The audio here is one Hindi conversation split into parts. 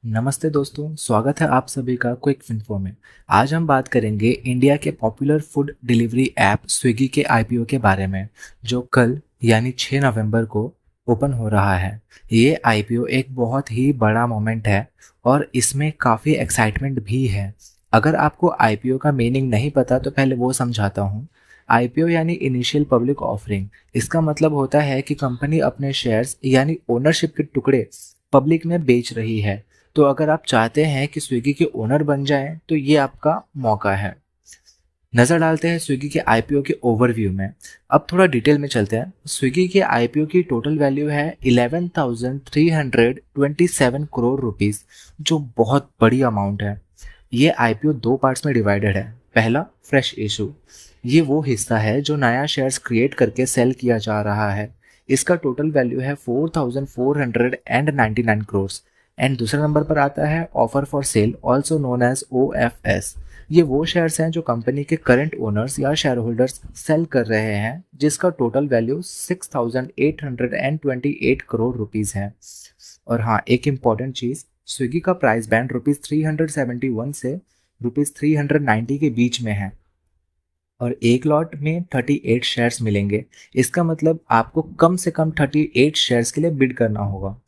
नमस्ते दोस्तों, स्वागत है आप सभी का क्विक इन्फो में। आज हम बात करेंगे इंडिया के popular food delivery app Swiggy के आईपीओ के बारे में, जो कल यानी 6 नवंबर को ओपन हो रहा है। ये आईपीओ एक बहुत ही बड़ा मोमेंट है और इसमें काफ़ी एक्साइटमेंट भी है। अगर आपको आईपीओ का मीनिंग नहीं पता तो पहले वो समझाता हूँ। आईपीओ यानी इनिशियल पब्लिक ऑफरिंग। इसका मतलब होता है कि कंपनी अपने शेयर्स यानी ओनरशिप के टुकड़े पब्लिक में बेच रही है। तो अगर आप चाहते हैं कि स्विगी के ओनर बन जाएं तो ये आपका मौका है। नज़र डालते हैं स्विगी के आईपीओ के ओवरव्यू में। अब थोड़ा डिटेल में चलते हैं। स्विगी के आईपीओ की टोटल वैल्यू है 11,327 करोड़ रुपीस, जो बहुत बड़ी अमाउंट है। ये आईपीओ दो पार्ट्स में डिवाइडेड है। पहला, फ्रेश इशू। ये वो हिस्सा है जो नया शेयर्स क्रिएट करके सेल किया जा रहा है। इसका टोटल वैल्यू है 4,499 करोड़। एंड दूसरे नंबर पर आता है offer for sale, also known as OFS। ये वो शेयर्स हैं जो कंपनी के करंट ओनर्स या शेयर होल्डर्स सेल कर रहे हैं, जिसका टोटल वैल्यू 6,828 करोड़ रुपीस है। और हाँ, एक इम्पॉर्टेंट चीज़, स्विगी का प्राइस बैंड ₹371 से ₹390 के बीच में है और एक लॉट में 38 शेयर्स मिलेंगे। इसका मतलब आपको कम से कम 38 शेयर्स के लिए बिड करना होगा।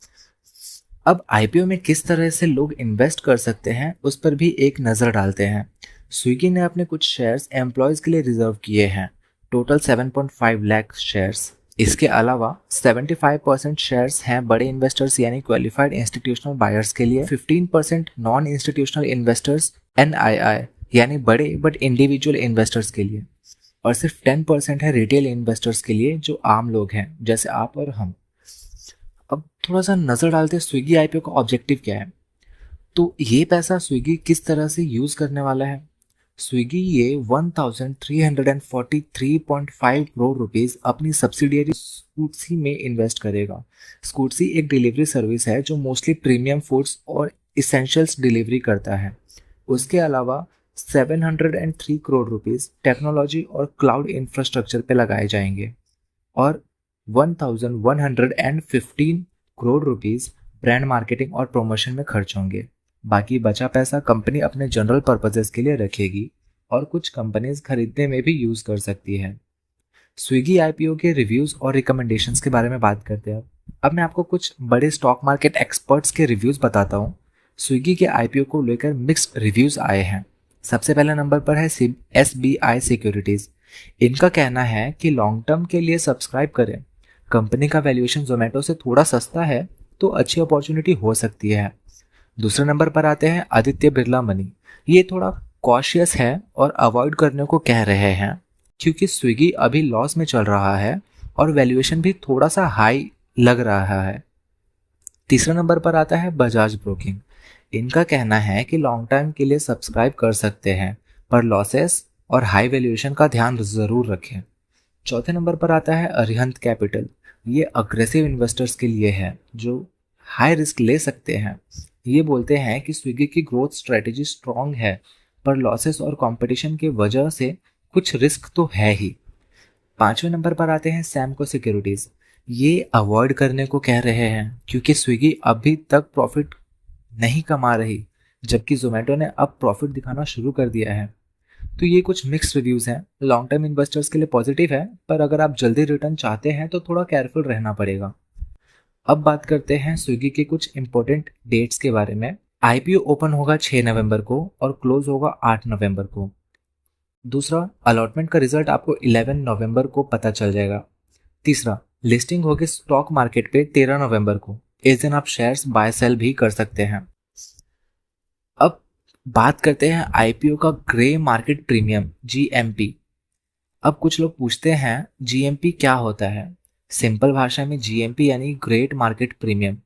अब आईपीओ में किस तरह से लोग इन्वेस्ट कर सकते हैं उस पर भी एक नज़र डालते हैं। स्विगी ने अपने कुछ शेयर्स एम्प्लॉयज़ के लिए रिजर्व किए हैं, टोटल 7.5 लाख शेयर्स। इसके अलावा 75% शेयर्स हैं बड़े इन्वेस्टर्स यानी क्वालिफाइड इंस्टीट्यूशनल बायर्स के लिए, 15% नॉन इंस्टीट्यूशनल इन्वेस्टर्स NII यानी बड़े बट इंडिविजुअल इन्वेस्टर्स के लिए, और सिर्फ 10% है रिटेल इन्वेस्टर्स के लिए जो आम लोग हैं जैसे आप और हम। अब थोड़ा सा नज़र डालते हैं स्विगी आईपीओ का ऑब्जेक्टिव क्या है। तो ये पैसा स्विगी किस तरह से यूज़ करने वाला है। स्विगी ये 1343.5 करोड़ रुपीस अपनी सब्सिडियरी स्कूटसी में इन्वेस्ट करेगा। स्कूटसी एक डिलीवरी सर्विस है जो मोस्टली प्रीमियम फूड्स और इसेंशियल्स डिलीवरी करता है। उसके अलावा 703 करोड़ रुपीस टेक्नोलॉजी और क्लाउड इंफ्रास्ट्रक्चर पे लगाए जाएंगे और 1115 करोड़ रुपीस ब्रांड मार्केटिंग और प्रमोशन में खर्च होंगे। बाकी बचा पैसा कंपनी अपने जनरल पर्पसेस के लिए रखेगी और कुछ कंपनीज खरीदने में भी यूज़ कर सकती है। स्विगी आईपीओ के रिव्यूज़ और रिकमेंडेशंस के बारे में बात करते हैं। अब मैं आपको कुछ बड़े स्टॉक मार्केट एक्सपर्ट्स के रिव्यूज़ बताता हूँ। स्विगी के आईपीओ को लेकर मिक्स्ड रिव्यूज़ आए हैं। सबसे पहले नंबर पर है SBI सिक्योरिटीज़। इनका कहना है कि लॉन्ग टर्म के लिए सब्सक्राइब करें। कंपनी का वैल्यूएशन जोमेटो से थोड़ा सस्ता है तो अच्छी अपॉर्चुनिटी हो सकती है। दूसरे नंबर पर आते हैं आदित्य बिरला मनी। ये थोड़ा कॉशियस है और अवॉइड करने को कह रहे हैं क्योंकि स्विगी अभी लॉस में चल रहा है और वैल्यूएशन भी थोड़ा सा हाई लग रहा है। तीसरे नंबर पर आता है बजाज ब्रोकिंग। इनका कहना है कि लॉन्ग टाइम के लिए सब्सक्राइब कर सकते हैं पर लॉसेस और हाई वैल्यूएशन का ध्यान ज़रूर रखें। चौथे नंबर पर आता है अरिहंत कैपिटल। ये अग्रेसिव इन्वेस्टर्स के लिए है जो हाई रिस्क ले सकते हैं। ये बोलते हैं कि स्विगी की ग्रोथ स्ट्रेटेजी स्ट्रॉन्ग है पर लॉसेस और कंपटीशन की वजह से कुछ रिस्क तो है ही। पांचवें नंबर पर आते हैं सैमको सिक्योरिटीज़। ये अवॉइड करने को कह रहे हैं क्योंकि स्विगी अभी तक प्रॉफिट नहीं कमा रही जबकि जोमेटो ने अब प्रॉफिट दिखाना शुरू कर दिया है। तो ये कुछ मिक्स्ड रिव्यूज़ हैं। लॉन्ग टर्म इन्वेस्टर्स के लिए पॉजिटिव है पर अगर आप जल्दी रिटर्न चाहते हैं तो थोड़ा केयरफुल रहना पड़ेगा। अब बात करते हैं स्विगी के कुछ इंपॉर्टेंट डेट्स के बारे में। आईपीओ ओपन होगा 6 नवंबर को और क्लोज होगा 8 नवंबर को। दूसरा, अलॉटमेंट का रिजल्ट आपको 11 नवंबर को पता चल जाएगा। तीसरा, लिस्टिंग होगी स्टॉक मार्केट पे 13 नवंबर को। इस दिन आप शेयर्स बाय सेल भी कर सकते हैं। अब बात करते हैं आईपीओ का ग्रे मार्केट प्रीमियम GMP। अब कुछ लोग पूछते हैं GMP क्या होता है। सिंपल भाषा में GMP यानी ग्रेट मार्केट प्रीमियम।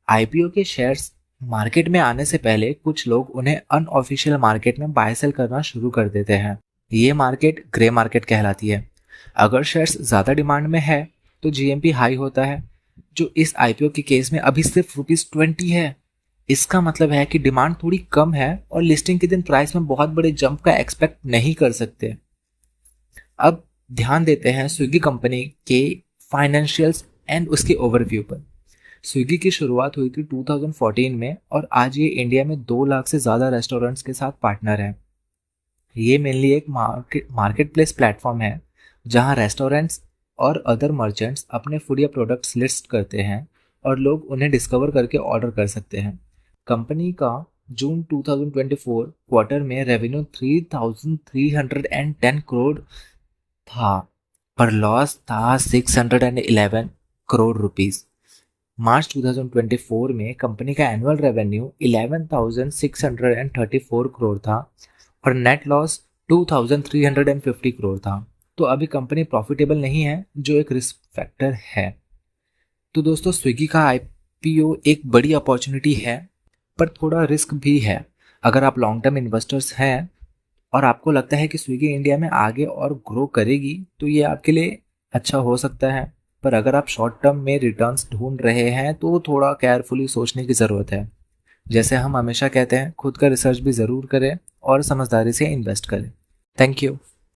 आईपीओ के शेयर्स मार्केट में आने से पहले कुछ लोग उन्हें अनऑफिशियल मार्केट में बाय सेल करना शुरू कर देते हैं। ये मार्केट ग्रे मार्केट कहलाती है। अगर शेयर्स ज़्यादा डिमांड में है तो GMP हाई होता है, जो इस आईपीओ के केस में अभी सिर्फ ₹20 है। इसका मतलब है कि डिमांड थोड़ी कम है और लिस्टिंग के दिन प्राइस में बहुत बड़े जंप का एक्सपेक्ट नहीं कर सकते। अब ध्यान देते हैं स्विगी कंपनी के फाइनेंशियल्स एंड उसके ओवरव्यू पर। स्विगी की शुरुआत हुई थी 2014 में और आज ये इंडिया में 2 लाख से ज़्यादा रेस्टोरेंट्स के साथ पार्टनर है। ये मेनली एक मार्केट प्लेस प्लेटफॉर्म है जहां रेस्टोरेंट्स और अदर मर्चेंट्स अपने फूड या प्रोडक्ट्स लिस्ट करते हैं और लोग उन्हें डिस्कवर करके ऑर्डर कर सकते हैं। कंपनी का जून 2024 क्वार्टर में रेवेन्यू 3,310 करोड़ था, पर लॉस था 611 करोड़ रुपीस। मार्च 2024 में कंपनी का एनुअल रेवेन्यू 11,634 करोड़ था और नेट लॉस 2,350 करोड़ था। तो अभी कंपनी प्रॉफिटेबल नहीं है, जो एक रिस्क फैक्टर है। तो दोस्तों, स्विगी का आईपीओ एक बड़ी अपॉर्चुनिटी है, पर थोड़ा रिस्क भी है। अगर आप लॉन्ग टर्म इन्वेस्टर्स हैं और आपको लगता है कि स्विगी इंडिया में आगे और ग्रो करेगी, तो ये आपके लिए अच्छा हो सकता है। पर अगर आप शॉर्ट टर्म में रिटर्न्स ढूंढ रहे हैं तो थोड़ा केयरफुली सोचने की ज़रूरत है। जैसे हम हमेशा कहते हैं, खुद का रिसर्च भी ज़रूर करें और समझदारी से इन्वेस्ट करें। Thank you.